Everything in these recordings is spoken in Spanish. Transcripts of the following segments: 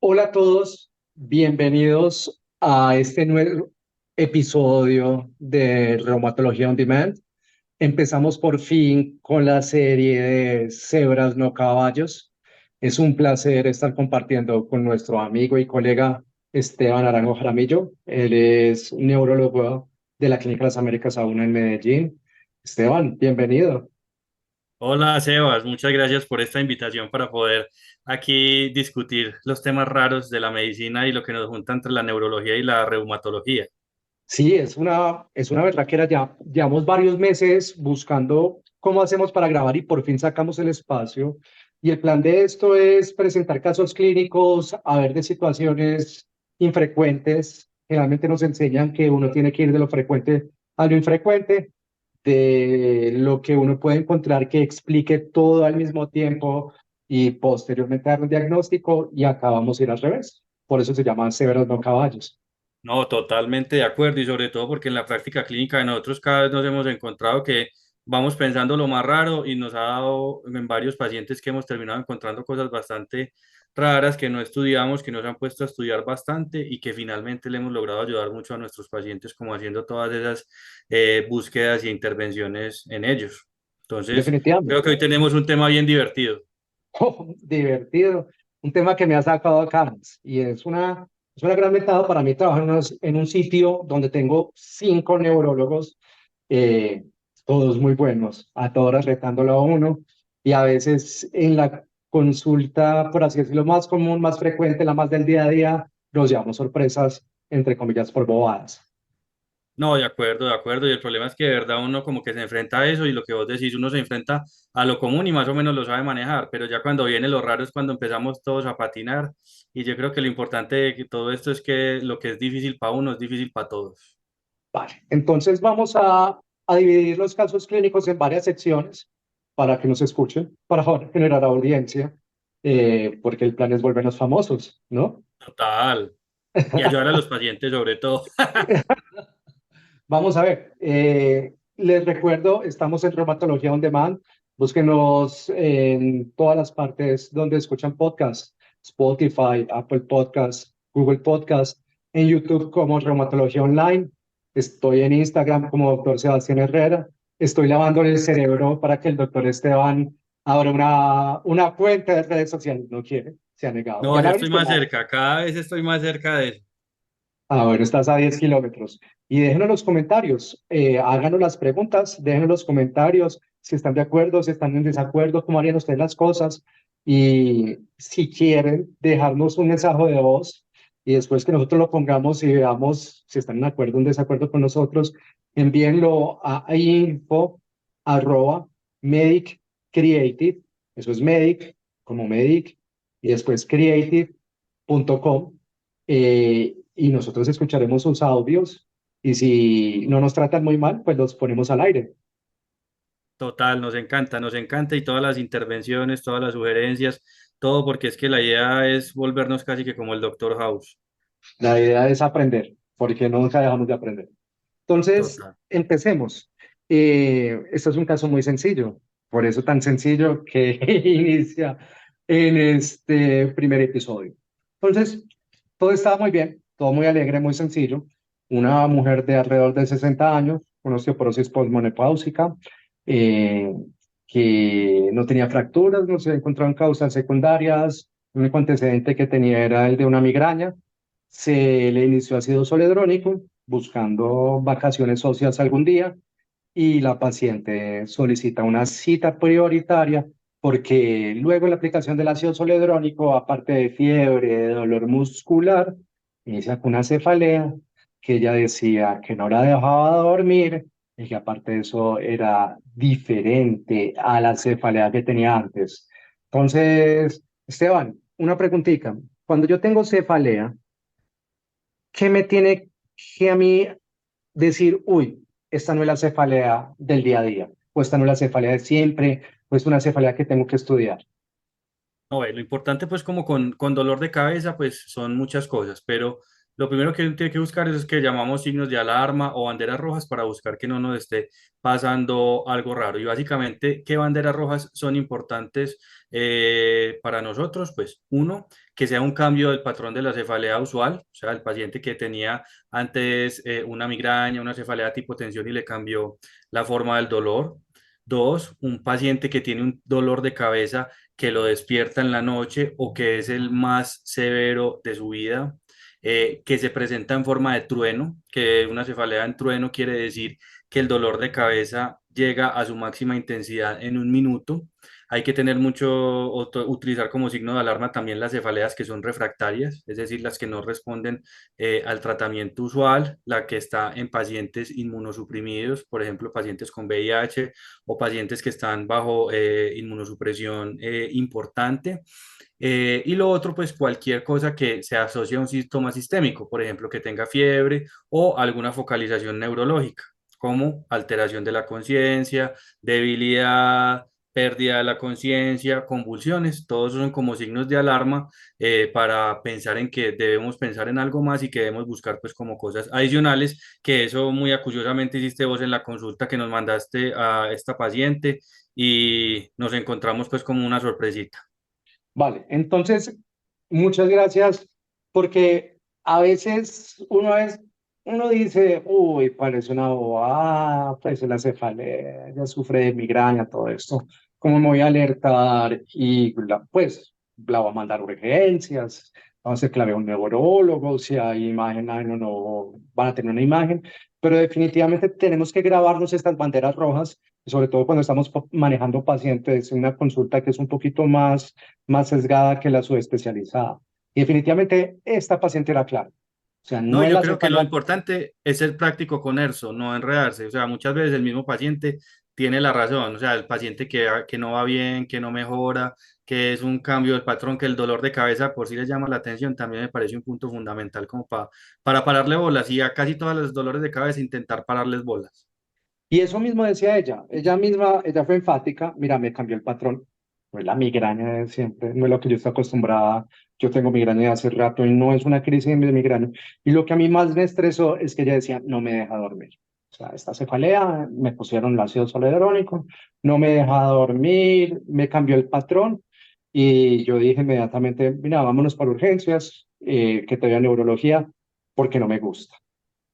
Hola a todos, bienvenidos a este nuevo episodio de Reumatología On Demand. Empezamos por fin con la serie de Cebras no Caballos. Es un placer estar compartiendo con nuestro amigo y colega Esteban Arango Jaramillo. Él es un neurólogo de la Clínica Las Américas A1 en Medellín. Esteban, bienvenido. Hola Sebas, muchas gracias por esta invitación para poder aquí discutir los temas raros de la medicina y lo que nos junta entre la neurología y la reumatología. Sí, es una verdad que era ya, llevamos varios meses buscando cómo hacemos para grabar y por fin sacamos el espacio. Y el plan de esto es presentar casos clínicos, a ver de situaciones infrecuentes. Generalmente nos enseñan que uno tiene que ir de lo frecuente a lo infrecuente, de lo que uno puede encontrar que explique todo al mismo tiempo y posteriormente dar un diagnóstico y acabamos de ir al revés. Por eso se llaman severos no caballos. No, totalmente de acuerdo y sobre todo porque en la práctica clínica de nosotros cada vez nos hemos encontrado que vamos pensando lo más raro y nos ha dado en varios pacientes que hemos terminado encontrando cosas bastante raras que no estudiamos, que nos han puesto a estudiar bastante y que finalmente le hemos logrado ayudar mucho a nuestros pacientes como haciendo todas esas búsquedas y intervenciones en ellos. Entonces, creo Definitivamente. que hoy tenemos un tema bien divertido. Oh, divertido. Un tema que me ha sacado a caras y es una gran ventaja para mí trabajar en un sitio donde tengo 5 neurólogos, eh, todos muy buenos, a todas horas retándolo a uno y a veces en la consulta, por así decirlo, más común, más frecuente, la más del día a día, nos llevamos sorpresas, entre comillas, por bobadas. No, de acuerdo, de acuerdo. Y el problema es que de verdad uno como que se enfrenta a eso y lo que vos decís, uno se enfrenta a lo común y más o menos lo sabe manejar, pero ya cuando viene lo raro es cuando empezamos todos a patinar y yo creo que lo importante de que todo esto es que lo que es difícil para uno es difícil para todos. Vale, entonces vamos a dividir los casos clínicos en varias secciones para que nos escuchen, para generar audiencia, porque el plan es volvernos famosos, ¿no? Total. Y ayudar a los pacientes sobre todo. Vamos a ver, les recuerdo, estamos en Reumatología On Demand, búsquenos en todas las partes donde escuchan podcasts, Spotify, Apple Podcasts, Google Podcasts, en YouTube como Reumatología Online, estoy en Instagram como doctor Sebastián Herrera, estoy lavando el cerebro para que el doctor Esteban abra una cuenta de redes sociales, no quiere, se ha negado. No, ¿Ya la ya estoy abriste? más cerca, cada vez estoy más cerca de eso. Ah, bueno, estás a 10 kilómetros. Y déjenos los comentarios, háganos las preguntas, déjenos los comentarios si están de acuerdo, si están en desacuerdo, cómo harían ustedes las cosas. Y si quieren dejarnos un mensaje de voz y después que nosotros lo pongamos y veamos si están en acuerdo o en desacuerdo con nosotros, envíenlo a info@medic creative, eso es medic, como medic, y después creative.com, y nosotros escucharemos sus audios y si no nos tratan muy mal, pues los ponemos al aire. Total, nos encanta y todas las intervenciones, todas las sugerencias, todo porque es que la idea es volvernos casi que como el Doctor House. La idea es aprender, porque nunca dejamos de aprender. Entonces, Total. empecemos. Este es un caso muy sencillo, por eso tan sencillo que inicia en este primer episodio. Entonces, todo estaba muy bien, todo muy alegre, muy sencillo. Una mujer de alrededor de 60 años, con osteoporosis postmenopáusica, eh, que no tenía fracturas, no se encontraron causas secundarias. El único antecedente que tenía era el de una migraña. Se le inició ácido zoledrónico buscando vacaciones óseas algún día y la paciente solicita una cita prioritaria porque luego de la aplicación del ácido zoledrónico, aparte de fiebre, de dolor muscular, inicia con una cefalea que ella decía que no la dejaba dormir y que aparte de eso era diferente a la cefalea que tenía antes. Entonces, Esteban, una preguntita. Cuando yo tengo cefalea, ¿qué me tiene que a mí decir, uy, esta no es la cefalea del día a día, o esta no es la cefalea de siempre, o es una cefalea que tengo que estudiar? No, lo importante pues como con dolor de cabeza pues son muchas cosas, pero lo primero que uno tiene que buscar es que llamamos signos de alarma o banderas rojas para buscar que no nos esté pasando algo raro. Y básicamente, ¿qué banderas rojas son importantes para nosotros? Pues uno, que sea un cambio del patrón de la cefalea usual, o sea, el paciente que tenía antes una migraña, una cefalea tipo tensión y le cambió la forma del dolor. Dos, un paciente que tiene un dolor de cabeza que lo despierta en la noche o que es el más severo de su vida, que se presenta en forma de trueno, que una cefalea en trueno quiere decir que el dolor de cabeza llega a su máxima intensidad en un minuto. Hay que tener mucho, utilizar como signo de alarma también las cefaleas que son refractarias, es decir, las que no responden al tratamiento usual, la que está en pacientes inmunosuprimidos, por ejemplo, pacientes con VIH o pacientes que están bajo inmunosupresión importante. Y lo otro, pues cualquier cosa que se asocie a un síntoma sistémico, por ejemplo, que tenga fiebre o alguna focalización neurológica, como alteración de la conciencia, debilidad, pérdida de la conciencia, convulsiones, todos esos son como signos de alarma para pensar en que debemos pensar en algo más y que debemos buscar pues como cosas adicionales, que eso muy acuciosamente hiciste vos en la consulta que nos mandaste a esta paciente y nos encontramos pues como una sorpresita. Vale, entonces, muchas gracias, porque a veces uno dice, uy, parece una bobada, pues la cefalea, ya sufre de migraña, todo esto, ¿cómo me voy a alertar? Y pues la voy a mandar a urgencias, vamos a hacer clave a un neurólogo, si hay imagen, ay, no, no, van a tener una imagen, pero definitivamente tenemos que grabarnos estas banderas rojas, sobre todo cuando estamos manejando pacientes en una consulta que es un poquito más sesgada que la subespecializada. Y definitivamente esta paciente era clara. O sea, No, no es yo la creo que lo cefalea. importante es ser práctico con eso, no enredarse. O sea, muchas veces el mismo paciente tiene la razón. O sea, el paciente que no va bien, que no mejora, que es un cambio del patrón, que el dolor de cabeza por sí le llama la atención, también me parece un punto fundamental como para pararle bolas y a casi todos los dolores de cabeza intentar pararles bolas. Y eso mismo decía ella. Ella misma, ella fue enfática. Mira, me cambió el patrón. No es la migraña de siempre, no es lo que yo estoy acostumbrada. Yo tengo migraña de hace rato y no es una crisis de migraña. Y lo que a mí más me estresó es que ella decía, no me deja dormir. O sea, esta cefalea, me pusieron el ácido zoledrónico, no me deja dormir, me cambió el patrón. Y yo dije inmediatamente, mira, vámonos para urgencias, que te vea neurología, porque no me gusta.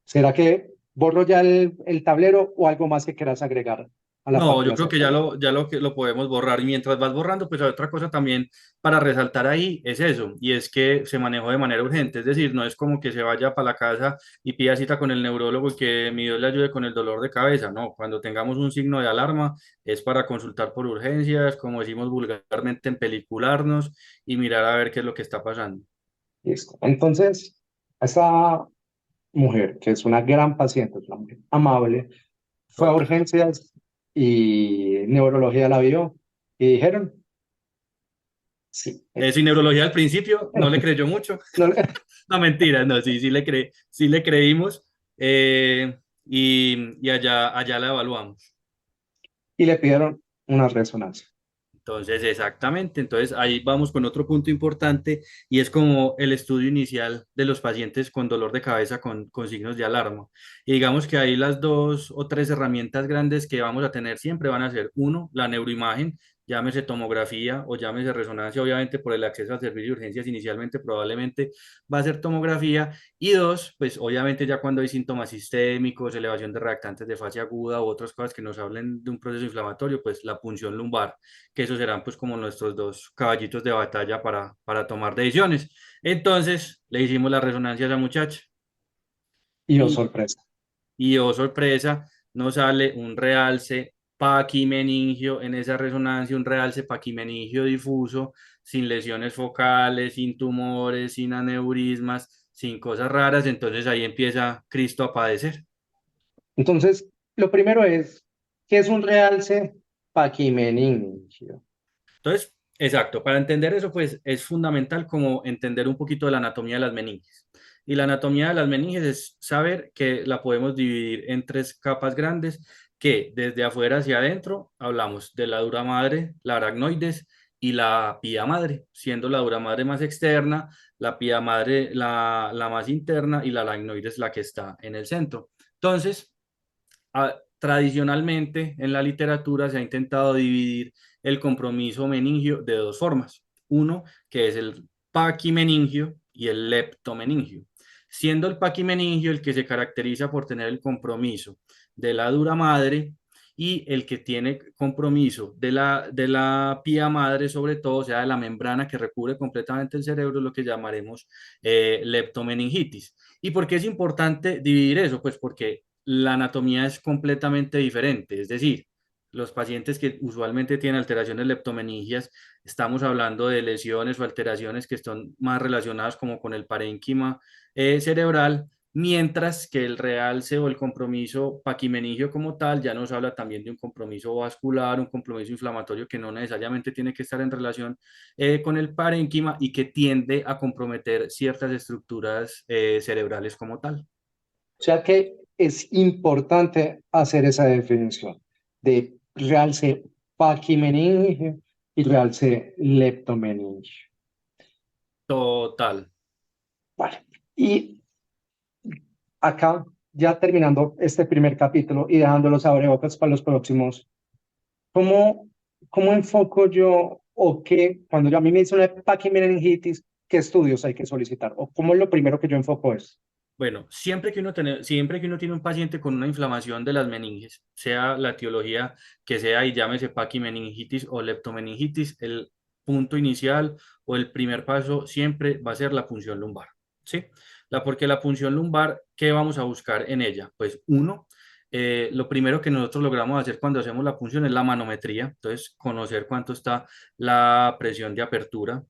¿Será que borro ya el tablero o algo más que quieras agregar a la No, parte de yo la creo que cefalea? ya lo que lo podemos borrar. Y mientras vas borrando, pues hay otra cosa también para resaltar ahí es eso, y es que se manejó de manera urgente. Es decir, no es como que se vaya para la casa y pida cita con el neurólogo y que mi Dios le ayude con el dolor de cabeza. No, cuando tengamos un signo de alarma es para consultar por urgencias, como decimos vulgarmente, en pelicularnos y mirar a ver qué es lo que está pasando. Listo. Entonces, esta mujer, que es una gran paciente, es una mujer amable, fue a Toca. urgencias y neurología la vio y dijeron, sí. Sin neurología al principio no le creyó mucho. No, No, mentiras, no, sí le creímos y allá la evaluamos. y le pidieron una resonancia. Entonces, exactamente, entonces ahí vamos con otro punto importante y es como el estudio inicial de los pacientes con dolor de cabeza con signos de alarma. Y digamos que ahí las dos o tres herramientas grandes que vamos a tener siempre van a ser, uno, la neuroimagen, llámese tomografía o llámese resonancia, obviamente por el acceso al servicio de urgencias inicialmente probablemente va a ser tomografía. Y dos, pues obviamente ya cuando hay síntomas sistémicos, elevación de reactantes de fase aguda u otras cosas que nos hablen de un proceso inflamatorio, pues la punción lumbar, que esos serán pues como nuestros dos caballitos de batalla para tomar decisiones. Entonces le hicimos la resonancia a esa muchacha Y oh, y, sorpresa. y oh sorpresa, nos sale un realce paquimeningio en esa resonancia, un realce paquimeningio difuso, sin lesiones focales, sin tumores, sin aneurismas, sin cosas raras. Entonces ahí empieza Cristo a padecer. Entonces, lo primero es, ¿qué es un realce paquimeningio? Entonces, exacto, para entender eso, pues es fundamental como entender un poquito de la anatomía de las meninges. Y la anatomía de las meninges es saber que la podemos dividir en tres capas grandes, que desde afuera hacia adentro hablamos de la dura madre, la aracnoides, y la pía madre, siendo la dura madre más externa, la pía madre la más interna y la lagnoides la que está en el centro. Entonces, tradicionalmente en la literatura se ha intentado dividir el compromiso meningio de dos formas. Uno, que es el paquimeningio y el leptomeningio. Siendo el paquimeningio el que se caracteriza por tener el compromiso de la dura madre y el que tiene compromiso de la pía madre, sobre todo, o sea, de la membrana que recubre completamente el cerebro, lo que llamaremos leptomeningitis. ¿Y por qué es importante dividir eso? Pues porque la anatomía es completamente diferente. Es decir, los pacientes que usualmente tienen alteraciones leptomeningias, estamos hablando de lesiones o alteraciones que están más relacionadas como con el parénquima cerebral, mientras que el realce o el compromiso paquimeningio como tal ya nos habla también de un compromiso vascular, un compromiso inflamatorio que no necesariamente tiene que estar en relación con el parénquima y que tiende a comprometer ciertas estructuras cerebrales como tal. O sea que es importante hacer esa definición de realce paquimeningio y realce leptomeningio. Total. Vale. Y acá, ya terminando este primer capítulo y dejando los abrebocas para los próximos, ¿cómo, cómo enfoco yo o qué, cuando a mí me dice una paquimeningitis, qué estudios hay que solicitar? ¿O cómo es lo primero que yo enfoco es? Bueno, siempre que uno tiene un paciente con una inflamación de las meninges, sea la etiología que sea y llámese paquimeningitis o leptomeningitis, el punto inicial o el primer paso siempre va a ser la punción lumbar, ¿sí? Porque la punción lumbar, ¿qué vamos a buscar en ella? Pues uno, lo primero que nosotros logramos hacer cuando hacemos la punción es la manometría, entonces conocer cuánto está la presión de apertura.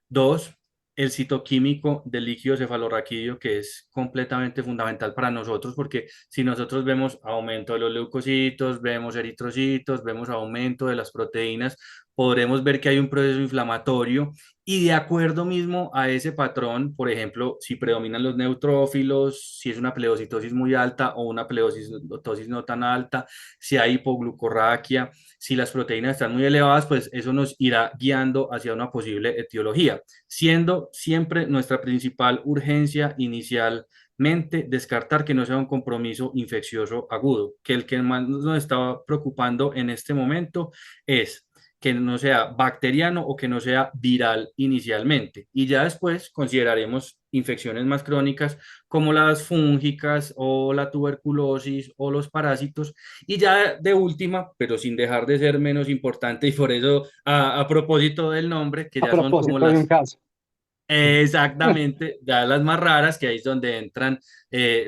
Dos, el citoquímico del líquido cefalorraquídeo, que es completamente fundamental para nosotros, porque si nosotros vemos aumento de los leucocitos, vemos eritrocitos, vemos aumento de las proteínas, podremos ver que hay un proceso inflamatorio y de acuerdo mismo a ese patrón, por ejemplo, si predominan los neutrófilos, si es una pleocitosis muy alta o una pleocitosis no tan alta, si hay hipoglucorraquia, si las proteínas están muy elevadas, pues eso nos irá guiando hacia una posible etiología, siendo siempre nuestra principal urgencia inicialmente descartar que no sea un compromiso infeccioso agudo, que el que más nos estaba preocupando en este momento es que no sea bacteriano o que no sea viral inicialmente. Y ya después consideraremos infecciones más crónicas como las fúngicas o la tuberculosis o los parásitos. Y ya de última, pero sin dejar de ser menos importante, y por eso a propósito del nombre, que A ya son como propósito de un las caso. exactamente, ya las más raras, que ahí es donde entran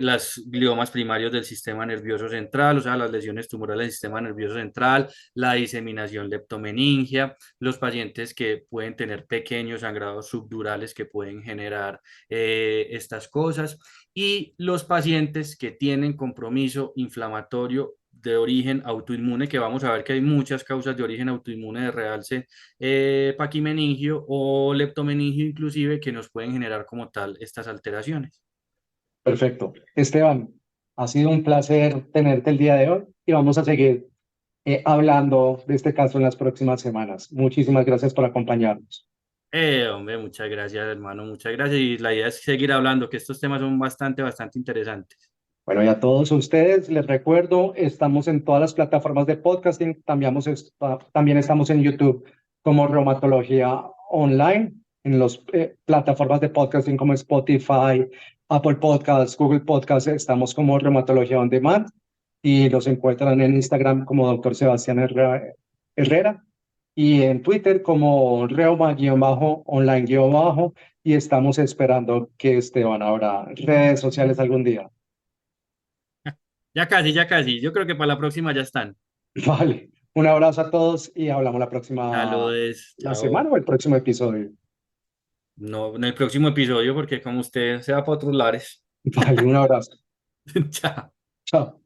las gliomas primarios del sistema nervioso central, o sea, las lesiones tumorales del sistema nervioso central, la diseminación leptomeningia, los pacientes que pueden tener pequeños sangrados subdurales que pueden generar estas cosas, y los pacientes que tienen compromiso inflamatorio de origen autoinmune, que vamos a ver que hay muchas causas de origen autoinmune de realce paquimeningio o leptomeningio inclusive que nos pueden generar como tal estas alteraciones. Perfecto. Esteban, ha sido un placer tenerte el día de hoy y vamos a seguir hablando de este caso en las próximas semanas. Muchísimas gracias por acompañarnos. Hombre, muchas gracias, hermano, muchas gracias. Y la idea es seguir hablando, que estos temas son bastante interesantes. Bueno, y a todos ustedes les recuerdo, estamos en todas las plataformas de podcasting, también estamos en YouTube como Reumatología Online, en las plataformas de podcasting como Spotify, Apple Podcasts, Google Podcasts, estamos como Reumatología On Demand y los encuentran en Instagram como Dr. Sebastián Herrera y en Twitter como Reuma-online- y estamos esperando que Esteban abra redes sociales algún día. Ya casi, ya casi. Yo creo que para la próxima ya están. Vale, un abrazo a todos y hablamos Saludos, la semana chao. o el próximo episodio. No, en el próximo episodio, porque como usted se va para otros lares. Vale, un abrazo. Chao. Chao.